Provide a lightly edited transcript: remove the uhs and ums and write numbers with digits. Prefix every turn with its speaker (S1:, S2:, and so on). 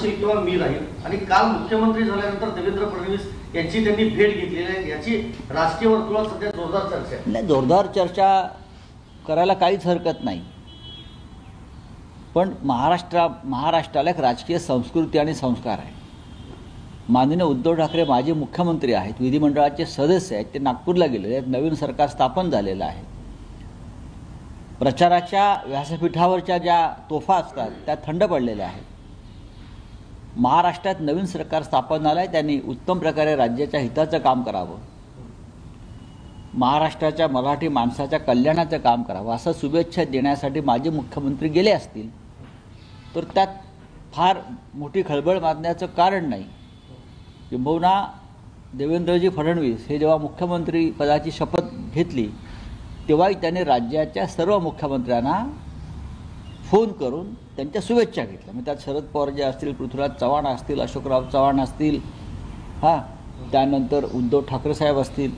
S1: राहशील किंवा मी राहील, आणि काल मुख्यमंत्री झाल्यानंतर देवेंद्र फडणवीस यांची त्यांनी भेट घेतलेली आहे, याची राजकीय वर्तुळात सध्या जोरदार चर्चा आहे.
S2: नाही, जोरदार चर्चा करायला काहीच हरकत नाही, पण महाराष्ट्राला एक राजकीय संस्कृती आणि संस्कार आहे. माननीय उद्धव ठाकरे माजी मुख्यमंत्री आहेत, विधिमंडळाचे सदस्य आहेत, ते नागपूरला गेलेले आहेत, नवीन सरकार स्थापन झालेलं आहे. प्रचाराच्या व्यासपीठावरच्या ज्या तोफा असतात त्या थंड पडलेल्या आहेत. महाराष्ट्रात नवीन सरकार स्थापन झालं आहे, त्यांनी उत्तम प्रकारे राज्याच्या हिताचं काम करावं, महाराष्ट्राच्या मराठी माणसाच्या कल्याणाचं काम करावं असं शुभेच्छा देण्यासाठी माजी मुख्यमंत्री गेले असतील तर त्यात फार मोठी खळबळ माजण्याचं कारण नाही. किंबहुना देवेंद्रजी फडणवीस हे जेव्हा मुख्यमंत्री पदाची शपथ घेतली तेव्हाही त्यांनी राज्याच्या सर्व मुख्यमंत्र्यांना फोन करून त्यांच्या शुभेच्छा घेतल्या. मग त्यात शरद पवार जे असतील, पृथ्वीराज चव्हाण असतील, अशोकराव चव्हाण असतील, त्यानंतर उद्धव ठाकरे साहेब असतील,